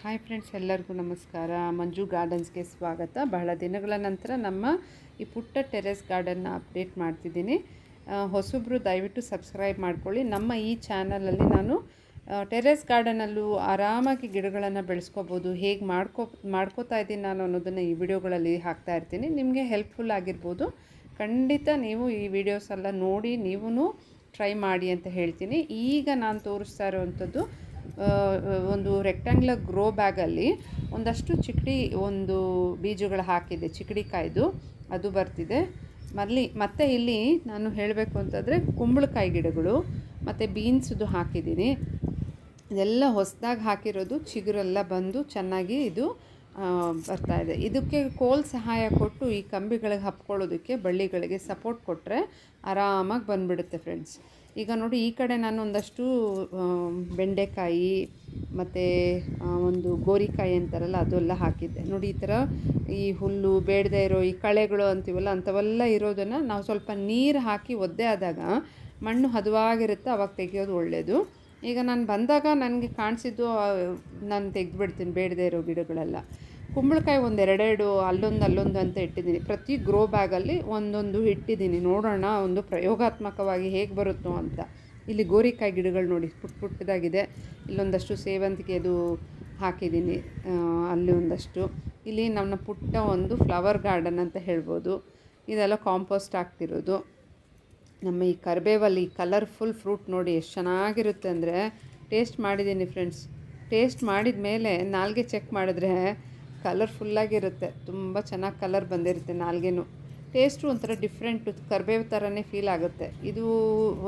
Hi friends, ಎಲ್ಲರಿಗೂ ನಮಸ್ಕಾರ. ಮಂಜು ಗಾರ್ಡನ್ಸ್ಗೆ ಸ್ವಾಗತ. ಬಹಳ ದಿನಗಳ ನಂತರ ನಮ್ಮ ಈ ಪುಟ್ಟ ಟೆರೆಸ್ ಗಾರ್ಡನ್ನ ಅಪ್ಡೇಟ್ ಮಾಡ್ತಿದ್ದೀನಿ. ಹೊಸಬ್ರು ದಯವಿಟ್ಟು ಸಬ್ಸ್ಕ್ರೈಬ್ ಮಾಡ್ಕೊಳ್ಳಿ. ನಮ್ಮ ಈ ಚಾನಲಲ್ಲಿ ನಾನು ಟೆರೆಸ್ ಗಾರ್ಡನಲ್ಲೂ ಆರಾಮಾಗಿ ಗಿಡಗಳನ್ನು ಬೆಳೆಸ್ಕೋಬೋದು, ಹೇಗೆ ಮಾಡ್ಕೋತಾ ಇದ್ದೀನಿ ನಾನು ಅನ್ನೋದನ್ನು ಈ ವಿಡಿಯೋಗಳಲ್ಲಿ ಹಾಕ್ತಾ ಇರ್ತೀನಿ. ನಿಮಗೆ ಹೆಲ್ಪ್ಫುಲ್ ಆಗಿರ್ಬೋದು. ಖಂಡಿತ ನೀವು ಈ ವಿಡಿಯೋಸ್ ಎಲ್ಲ ನೋಡಿ ನೀವು ಟ್ರೈ ಮಾಡಿ ಅಂತ ಹೇಳ್ತೀನಿ. ಈಗ ನಾನು ತೋರಿಸ್ತಾ ಇರೋವಂಥದ್ದು ಒಂದು ರೆಕ್ಟ್ಯಾಂಗ್ಯುಲರ್ ಗ್ರೋ ಬ್ಯಾಗಲ್ಲಿ ಒಂದಷ್ಟು ಒಂದು ಬೀಜಗಳು ಹಾಕಿದೆ, ಚಿಕ್ಕಡಿಕಾಯ್ದು ಅದು ಬರ್ತಿದೆ. ಮತ್ತು ಇಲ್ಲಿ ನಾನು ಹೇಳಬೇಕು ಅಂತಂದರೆ ಕುಂಬಳಕಾಯಿ ಗಿಡಗಳು ಮತ್ತು ಬೀನ್ಸ್ದು ಹಾಕಿದ್ದೀನಿ. ಇದೆಲ್ಲ ಹೊಸದಾಗಿ ಹಾಕಿರೋದು, ಚಿಗುರೆಲ್ಲ ಬಂದು ಚೆನ್ನಾಗಿ ಇದು ಬರ್ತಾಯಿದೆ. ಇದಕ್ಕೆ ಕೋಲ್ ಸಹಾಯ ಕೊಟ್ಟು ಈ ಕಂಬಿಗಳಿಗೆ ಹಪ್ಕೊಳ್ಳೋದಕ್ಕೆ ಬಳ್ಳಿಗಳಿಗೆ ಸಪೋರ್ಟ್ ಕೊಟ್ಟರೆ ಆರಾಮಾಗಿ ಬಂದುಬಿಡುತ್ತೆ ಫ್ರೆಂಡ್ಸ್. ಈಗ ನೋಡಿ, ಈ ಕಡೆ ನಾನು ಒಂದಷ್ಟು ಬೆಂಡೆಕಾಯಿ ಮತ್ತು ಒಂದು ಗೋರಿಕಾಯಿ ಅಂತಾರಲ್ಲ ಅದೆಲ್ಲ ಹಾಕಿದ್ದೆ. ನೋಡಿ, ಈ ಥರ ಈ ಹುಲ್ಲು ಬೇಡದೇ ಇರೋ ಈ ಕಳೆಗಳು ಅಂತೀವಲ್ಲ ಅಂಥವೆಲ್ಲ ಇರೋದನ್ನು ನಾವು ಸ್ವಲ್ಪ ನೀರು ಹಾಕಿ ಒದ್ದೆ ಆದಾಗ ಮಣ್ಣು ಹದವಾಗಿರುತ್ತೆ, ಅವಾಗ ತೆಗೆಯೋದು ಒಳ್ಳೆಯದು. ಈಗ ನಾನು ಬಂದಾಗ ನನಗೆ ಕಾಣಿಸಿದ್ದು ನಾನು ತೆಗೆದುಬಿಡ್ತೀನಿ ಬೇಡದೇ ಇರೋ ಗಿಡಗಳೆಲ್ಲ. ಕುಂಬಳಕಾಯಿ ಒಂದೆರಡೆರಡು ಅಲ್ಲೊಂದು ಅಂತ ಇಟ್ಟಿದ್ದೀನಿ. ಪ್ರತಿ ಗ್ರೋ ಬ್ಯಾಗಲ್ಲಿ ಒಂದೊಂದು ಇಟ್ಟಿದ್ದೀನಿ. ನೋಡೋಣ ಒಂದು ಪ್ರಯೋಗಾತ್ಮಕವಾಗಿ ಹೇಗೆ ಬರುತ್ತೋ ಅಂತ. ಇಲ್ಲಿ ಗೋರಿಕಾಯಿ ಗಿಡಗಳು ನೋಡಿ ಪುಟ್ಟದಾಗಿದೆ. ಇಲ್ಲೊಂದಷ್ಟು ಸೇವಂತಿಗೆದು ಹಾಕಿದ್ದೀನಿ, ಅಲ್ಲಿ ಒಂದಷ್ಟು. ಇಲ್ಲಿ ನಮ್ಮ ಪುಟ್ಟ ಒಂದು ಫ್ಲವರ್ ಗಾರ್ಡನ್ ಅಂತ ಹೇಳ್ಬೋದು. ಇದೆಲ್ಲ ಕಾಂಪೋಸ್ಟ್ ಆಗ್ತಿರೋದು. ನಮ್ಮ ಈ ಕರಿಬೇವಲ್ಲಿ ಕಲರ್ಫುಲ್ ಫ್ರೂಟ್ ನೋಡಿ ಎಷ್ಟು ಚೆನ್ನಾಗಿರುತ್ತೆ ಅಂದರೆ, ಟೇಸ್ಟ್ ಮಾಡಿದ್ದೀನಿ ಫ್ರೆಂಡ್ಸ್. ಟೇಸ್ಟ್ ಮಾಡಿದ ಮೇಲೆ ನಾಲ್ಗೆ ಚೆಕ್ ಮಾಡಿದ್ರೆ ಕಲರ್ಫುಲ್ಲಾಗಿರುತ್ತೆ, ತುಂಬ ಚೆನ್ನಾಗಿ ಕಲರ್ ಬಂದಿರುತ್ತೆ ನಾಲ್ಗೆನೂ. ಟೇಸ್ಟು ಒಂಥರ ಡಿಫ್ರೆಂಟು, ಕರಿಬೇವು ಥರನೇ ಫೀಲ್ ಆಗುತ್ತೆ. ಇದು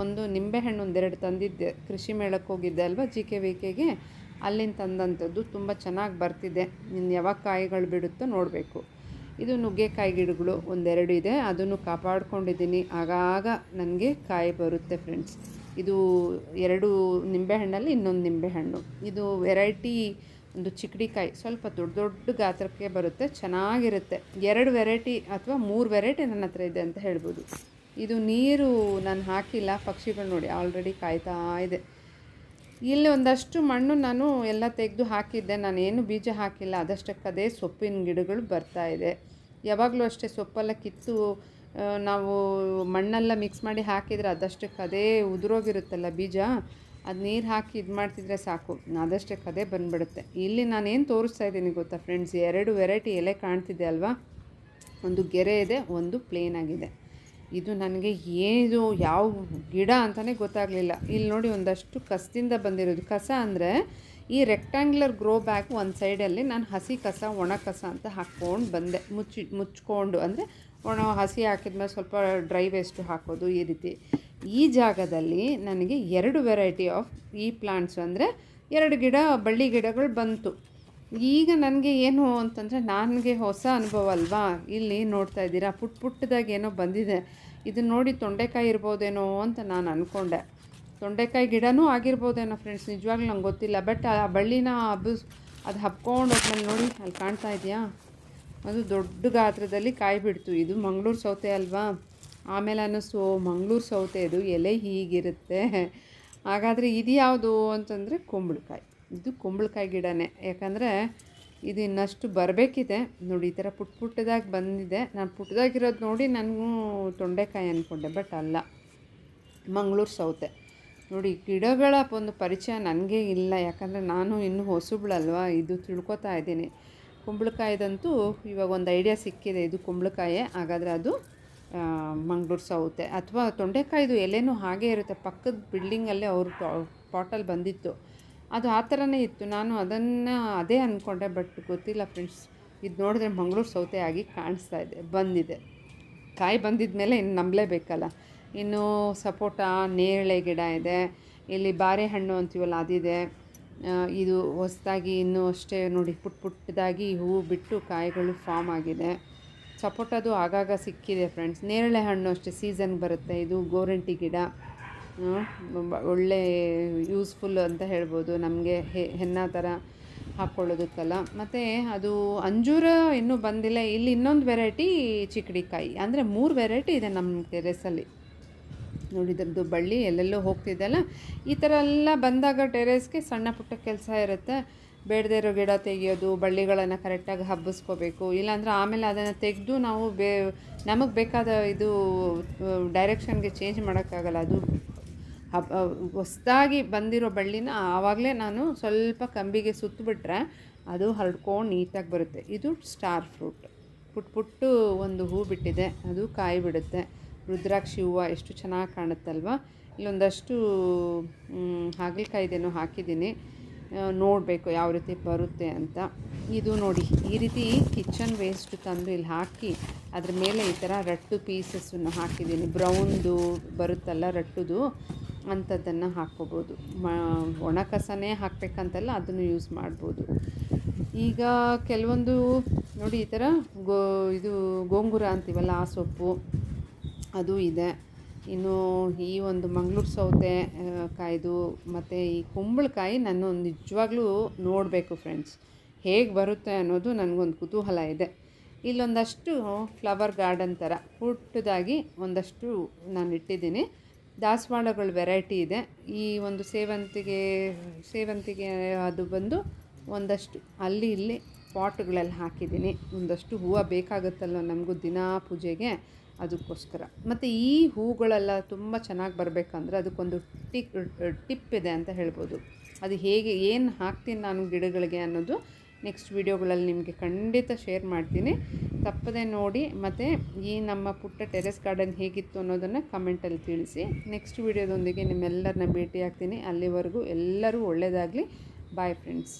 ಒಂದು ನಿಂಬೆಹಣ್ಣು ಒಂದೆರಡು ತಂದಿದ್ದೆ, ಕೃಷಿ ಮೇಳಕ್ಕೆ ಹೋಗಿದ್ದೆ ಅಲ್ವಾ, GKVKಗೆ, ಅಲ್ಲಿಂದ ತಂದಂಥದ್ದು. ತುಂಬ ಚೆನ್ನಾಗಿ ಬರ್ತಿದೆ. ಇನ್ನು ಯಾವಾಗ ಕಾಯಿಗಳು ಬಿಡುತ್ತೋ ನೋಡಬೇಕು. ಇದು ನುಗ್ಗೆಕಾಯಿ ಗಿಡಗಳು ಒಂದೆರಡು ಇದೆ, ಅದನ್ನು ಕಾಪಾಡ್ಕೊಂಡಿದ್ದೀನಿ. ಆಗಾಗ ನನಗೆ ಕಾಯಿ ಬರುತ್ತೆ ಫ್ರೆಂಡ್ಸ್. ಇದು 2 ನಿಂಬೆಹಣ್ಣಲ್ಲಿ ಇನ್ನೊಂದು ನಿಂಬೆಹಣ್ಣು. ಇದು ವೆರೈಟಿ ಒಂದು ಚಿಕ್ಕಡಿಕಾಯಿ, ಸ್ವಲ್ಪ ದೊಡ್ಡ ಗಾತ್ರಕ್ಕೆ ಬರುತ್ತೆ, ಚೆನ್ನಾಗಿರುತ್ತೆ. 2 ವೆರೈಟಿ ಅಥವಾ 3 ವೆರೈಟಿ ನನ್ನ ಹತ್ರ ಇದೆ ಅಂತ ಹೇಳ್ಬೋದು. ಇದು ನೀರು ನಾನು ಹಾಕಿಲ್ಲ, ಪಕ್ಷಿಗಳು ನೋಡಿ ಆಲ್ರೆಡಿ ಕಾಯ್ತಾ ಇದೆ. ಇಲ್ಲಿ ಒಂದಷ್ಟು ಮಣ್ಣು ನಾನು ಎಲ್ಲ ತೆಗೆದು ಹಾಕಿದ್ದೆ, ನಾನೇನು ಬೀಜ ಹಾಕಿಲ್ಲ. ಅದಷ್ಟಕ್ಕದೇ ಸೊಪ್ಪಿನ ಗಿಡಗಳು ಬರ್ತಾಯಿದೆ. ಯಾವಾಗಲೂ ಅಷ್ಟೇ, ಸೊಪ್ಪೆಲ್ಲ ಕಿತ್ತು ನಾವು ಮಣ್ಣೆಲ್ಲ ಮಿಕ್ಸ್ ಮಾಡಿ ಹಾಕಿದರೆ ಅದಷ್ಟಕ್ಕದೇ ಉದುರೋಗಿರುತ್ತಲ್ಲ ಬೀಜ, ಅದು ನೀರು ಹಾಕಿ ಇದು ಮಾಡ್ತಿದ್ರೆ ಸಾಕು, ಅದಷ್ಟಕ್ಕದೇ ಬಂದುಬಿಡುತ್ತೆ. ಇಲ್ಲಿ ನಾನೇನು ತೋರಿಸ್ತಾ ಇದ್ದೀನಿ ಗೊತ್ತಾ ಫ್ರೆಂಡ್ಸ್, 2 ವೆರೈಟಿ ಎಲೆ ಕಾಣ್ತಿದೆ ಅಲ್ವಾ. ಒಂದು ಗೆರೆ ಇದೆ, ಒಂದು ಪ್ಲೇನ್ ಆಗಿದೆ. ಇದು ನನಗೆ ಏನು ಯಾವ ಗಿಡ ಅಂತಲೇ ಗೊತ್ತಾಗಲಿಲ್ಲ. ಇಲ್ಲಿ ನೋಡಿ, ಒಂದಷ್ಟು ಕಸದಿಂದ ಬಂದಿರೋದು. ಕಸ ಅಂದರೆ ಈ ರೆಕ್ಟ್ಯಾಂಗ್ಯುಲರ್ ಗ್ರೋ ಬ್ಯಾಗ್ ಒಂದು ಸೈಡಲ್ಲಿ ನಾನು ಹಸಿ ಕಸ, ಒಣ ಕಸ ಅಂತ ಹಾಕ್ಕೊಂಡು ಬಂದೆ, ಮುಚ್ಕೊಂಡು. ಅಂದರೆ ಹಸಿ ಹಾಕಿದ್ಮೇಲೆ ಸ್ವಲ್ಪ ಡ್ರೈ ವೇಸ್ಟು ಹಾಕೋದು, ಈ ರೀತಿ. ಈ ಜಾಗದಲ್ಲಿ ನನಗೆ 2 ವೆರೈಟಿ ಆಫ್ ಈ ಪ್ಲಾಂಟ್ಸ್, ಅಂದರೆ 2 ಬಳ್ಳಿ ಗಿಡಗಳು ಬಂತು. ಈಗ ನನಗೆ ಏನು ಅಂತಂದರೆ, ನನಗೆ ಹೊಸ ಅನುಭವ ಅಲ್ವಾ. ಇಲ್ಲಿ ನೋಡ್ತಾ ಇದ್ದೀರಾ, ಪುಟ್ಟದಾಗಿ ಏನೋ ಬಂದಿದೆ. ಇದನ್ನು ನೋಡಿ ತೊಂಡೆಕಾಯಿ ಇರ್ಬೋದೇನೋ ಅಂತ ನಾನು ಅಂದ್ಕೊಂಡೆ. ತೊಂಡೆಕಾಯಿ ಗಿಡನೂ ಆಗಿರ್ಬೋದೇನೋ ಫ್ರೆಂಡ್ಸ್, ನಿಜವಾಗ್ಲೂ ನಂಗೆ ಗೊತ್ತಿಲ್ಲ. ಬಟ್ ಆ ಬಳ್ಳಿನ ಅದು ಹಬ್ಕೊಂಡು ಹೋದ್ಮೇಲೆ ನೋಡಿ, ಅಲ್ಲಿ ಕಾಣ್ತಾ ಇದೆಯಾ, ಅದು ದೊಡ್ಡ ಗಾತ್ರದಲ್ಲಿ ಕಾಯಿ ಬಿಡ್ತು. ಇದು ಮಂಗಳೂರು ಸೌತೆ ಅಲ್ವಾ. ಆಮೇಲೆ ಅನ್ನಿಸ್ತು, ಮಂಗಳೂರು ಸೌತೆ ಇದು ಎಲೆ ಹೀಗಿರುತ್ತೆ, ಹಾಗಾದರೆ ಇದು ಯಾವುದು ಅಂತಂದರೆ ಕುಂಬಳಕಾಯಿ. ಇದು ಕುಂಬಳಕಾಯಿ ಗಿಡನೇ, ಯಾಕಂದರೆ ಇದು ಇನ್ನಷ್ಟು ಬರಬೇಕಿದೆ. ನೋಡಿ, ಈ ಥರ ಪುಟ್ಟದಾಗಿ ಬಂದಿದೆ. ನಾನು ಪುಟ್ಟದಾಗಿರೋದು ನೋಡಿ ನನಗೂ ತೊಂಡೆಕಾಯಿ ಅಂದ್ಕೊಂಡೆ, ಬಟ್ ಅಲ್ಲ, ಮಂಗಳೂರು ಸೌತೆ. ನೋಡಿ, ಗಿಡಗಳ ಒಂದು ಪರಿಚಯ ನನಗೆ ಇಲ್ಲ, ಯಾಕಂದರೆ ನಾನು ಇನ್ನೂ ಹೊಸಬ್ಳಲ್ವ, ಇದು ತಿಳ್ಕೊತಾ ಇದ್ದೀನಿ. ಕುಂಬಳಕಾಯಿದಂತೂ ಇವಾಗ ಒಂದು ಐಡಿಯಾ ಸಿಕ್ಕಿದೆ, ಇದು ಕುಂಬಳಕಾಯೇ, ಹಾಗಾದರೆ ಅದು ಮಂಗಳೂರು ಸೌತೆ. ಅಥವಾ ತೊಂಡೆಕಾಯಿದು ಎಲೆನೂ ಹಾಗೇ ಇರುತ್ತೆ, ಪಕ್ಕದ ಬಿಲ್ಡಿಂಗಲ್ಲೇ ಅವ್ರ ಪಾಟಲ್ಲಿ ಬಂದಿತ್ತು, ಅದು ಆ ಥರನೇ ಇತ್ತು. ನಾನು ಅದೇ ಅಂದ್ಕೊಂಡೆ, ಬಟ್ ಗೊತ್ತಿಲ್ಲ ಫ್ರೆಂಡ್ಸ್. ಇದು ನೋಡಿದ್ರೆ ಮಂಗಳೂರು ಸೌತೆ ಆಗಿ ಕಾಣಿಸ್ತಾ ಇದೆ, ಬಂದಿದೆ. ಕಾಯಿ ಬಂದಿದ ಮೇಲೆ ಇನ್ನು ನಂಬಲೇಬೇಕಲ್ಲ. ಇನ್ನು ಸಪೋಟ, ನೇರಳೆ ಗಿಡ ಇದೆ. ಇಲ್ಲಿ ಬಾರೆಹಣ್ಣು ಅಂತೀವಲ್ಲ ಅದಿದೆ. ಇದು ಹೊಸದಾಗಿ ಇನ್ನೂ ಅಷ್ಟೇ ನೋಡಿ, ಪುಟ್ಟದಾಗಿ ಹೂವು ಬಿಟ್ಟು ಕಾಯಿಗಳು ಫಾರ್ಮ್ ಆಗಿದೆ. ಸಪೋಟದು ಆಗಾಗ ಸಿಕ್ಕಿದೆ ಫ್ರೆಂಡ್ಸ್. ನೇರಳೆ ಹಣ್ಣು ಅಷ್ಟೇ ಸೀಸನ್ ಬರುತ್ತೆ. ಇದು ಗೋರಂಟಿ ಗಿಡ, ಒಳ್ಳೆ ಯೂಸ್ಫುಲ್ ಅಂತ ಹೇಳ್ಬೋದು ನಮಗೆ, ಹೆನ್ನ ಥರ ಹಾಕ್ಕೊಳ್ಳೋದಕ್ಕಲ್ಲ. ಮತ್ತು ಅದು ಅಂಜೂರ ಇನ್ನೂ ಬಂದಿಲ್ಲ. ಇಲ್ಲಿ ಇನ್ನೊಂದು ವೆರೈಟಿ ಚಿಕ್ಕಡಿಕಾಯಿ, ಅಂದರೆ 3 ವೆರೈಟಿ ಇದೆ ನಮ್ಮ ಟೆರೆಸಲ್ಲಿ. ನೋಡಿದ್ರದ್ದು ಬಳ್ಳಿ ಎಲ್ಲೆಲ್ಲೋ ಹೋಗ್ತಿದ್ದಲ್ಲ. ಈ ಥರ ಎಲ್ಲ ಬಂದಾಗ ಟೆರೇಸ್ಗೆ ಸಣ್ಣ ಪುಟ್ಟ ಕೆಲಸ ಇರುತ್ತೆ. ಬೇಡದೇ ಇರೋ ಗಿಡ ತೆಗೆಯೋದು, ಬಳ್ಳಿಗಳನ್ನು ಕರೆಕ್ಟಾಗಿ ಹಬ್ಬಿಸ್ಕೋಬೇಕು. ಇಲ್ಲಾಂದರೆ ಆಮೇಲೆ ಅದನ್ನು ತೆಗೆದು ನಾವು ನಮಗೆ ಬೇಕಾದ ಇದು ಡೈರೆಕ್ಷನ್ಗೆ ಚೇಂಜ್ ಮಾಡೋಕ್ಕಾಗಲ್ಲ. ಅದು ಹೊಸದಾಗಿ ಬಂದಿರೋ ಬಳ್ಳಿನ ಆವಾಗಲೇ ನಾನು ಸ್ವಲ್ಪ ಕಂಬಿಗೆ ಸುತ್ತಿಬಿಟ್ರೆ ಅದು ಹರಡ್ಕೊಂಡು ನೀಟಾಗಿ ಬರುತ್ತೆ. ಇದು ಸ್ಟಾರ್ ಫ್ರೂಟ್, ಪುಟ್ಟು ಒಂದು ಹೂ ಬಿಟ್ಟಿದೆ, ಅದು ಕಾಯಿ ಬಿಡುತ್ತೆ. ರುದ್ರಾಕ್ಷಿ ಹೂವು ಎಷ್ಟು ಚೆನ್ನಾಗಿ ಕಾಣುತ್ತಲ್ವ. ಇಲ್ಲೊಂದಷ್ಟು ಹಾಗಲಕಾಯಿದೇನೋ ಹಾಕಿದ್ದೀನಿ, ನೋಡಬೇಕು ಯಾವ ರೀತಿ ಬರುತ್ತೆ ಅಂತ. ಇದು ನೋಡಿ, ಈ ರೀತಿ ಕಿಚನ್ ವೇಸ್ಟ್ ತಂದು ಇಲ್ಲಿ ಹಾಕಿ ಅದ್ರ ಮೇಲೆ ಈ ಥರ ರಟ್ಟು ಪೀಸಸ್ಸನ್ನು ಹಾಕಿದ್ದೀನಿ. ಬ್ರೌನ್ದು ಬರುತ್ತಲ್ಲ ರಟ್ಟುದು, ಅಂಥದ್ದನ್ನು ಹಾಕ್ಕೋಬೋದು. ಒಣ ಕಸನೇ ಹಾಕಬೇಕಂತಲ್ಲ, ಅದನ್ನು ಯೂಸ್ ಮಾಡ್ಬೋದು. ಈಗ ಕೆಲವೊಂದು ನೋಡಿ ಈ ಥರ ಇದು ಗೋಂಗೂರ ಅಂತೀವಲ್ಲ, ಆ ಸೊಪ್ಪು ಅದು ಇದೆ. ಇನ್ನು ಈ ಒಂದು ಮಂಗಳೂರು ಸೌತೆ ಕಾಯ್ದು ಮತ್ತು ಈ ಕುಂಬಳಕಾಯಿ ನಾನು ನಿಜವಾಗ್ಲೂ ನೋಡಬೇಕು ಫ್ರೆಂಡ್ಸ್, ಹೇಗೆ ಬರುತ್ತೆ ಅನ್ನೋದು ನನಗೊಂದು ಕುತೂಹಲ ಇದೆ. ಇಲ್ಲೊಂದಷ್ಟು ಫ್ಲವರ್ ಗಾರ್ಡನ್ ಥರ ಪುಟ್ಟದಾಗಿ ಒಂದಷ್ಟು ನಾನು ಇಟ್ಟಿದ್ದೀನಿ. ದಾಸವಾಳಗಳ ವೆರೈಟಿ ಇದೆ. ಈ ಒಂದು ಸೇವಂತಿಗೆ ಅದು ಬಂದು ಒಂದಷ್ಟು ಅಲ್ಲಿ ಇಲ್ಲಿ ಪಾಟ್ಗಳಲ್ಲಿ ಹಾಕಿದ್ದೀನಿ. ಒಂದಷ್ಟು ಹೂವು ಬೇಕಾಗುತ್ತಲ್ಲ ನಮಗೂ ದಿನಾ ಪೂಜೆಗೆ, ಅದಕ್ಕೋಸ್ಕರ. ಮತ್ತು ಈ ಹೂಗಳೆಲ್ಲ ತುಂಬ ಚೆನ್ನಾಗಿ ಬರಬೇಕಂದ್ರೆ ಅದಕ್ಕೊಂದು ಟಿಪ್ ಇದೆ ಅಂತ ಹೇಳ್ಬೋದು. ಅದು ಹೇಗೆ ಏನು ಹಾಕ್ತೀನಿ ನಾನು ಗಿಡಗಳಿಗೆ ಅನ್ನೋದು ನೆಕ್ಸ್ಟ್ ವೀಡಿಯೋಗಳಲ್ಲಿ ನಿಮಗೆ ಖಂಡಿತ ಶೇರ್ ಮಾಡ್ತೀನಿ. ತಪ್ಪದೆ ನೋಡಿ. ಮತ್ತು ಈ ನಮ್ಮ ಪುಟ್ಟ ಟೆರೆಸ್ ಗಾರ್ಡನ್ ಹೇಗಿತ್ತು ಅನ್ನೋದನ್ನು ಕಮೆಂಟಲ್ಲಿ ತಿಳಿಸಿ. ನೆಕ್ಸ್ಟ್ ವೀಡಿಯೋದೊಂದಿಗೆ ನಿಮ್ಮೆಲ್ಲರನ್ನ ಭೇಟಿ ಆಗ್ತೀನಿ. ಅಲ್ಲಿವರೆಗೂ ಎಲ್ಲರೂ ಒಳ್ಳೆಯದಾಗಲಿ. Bye friends.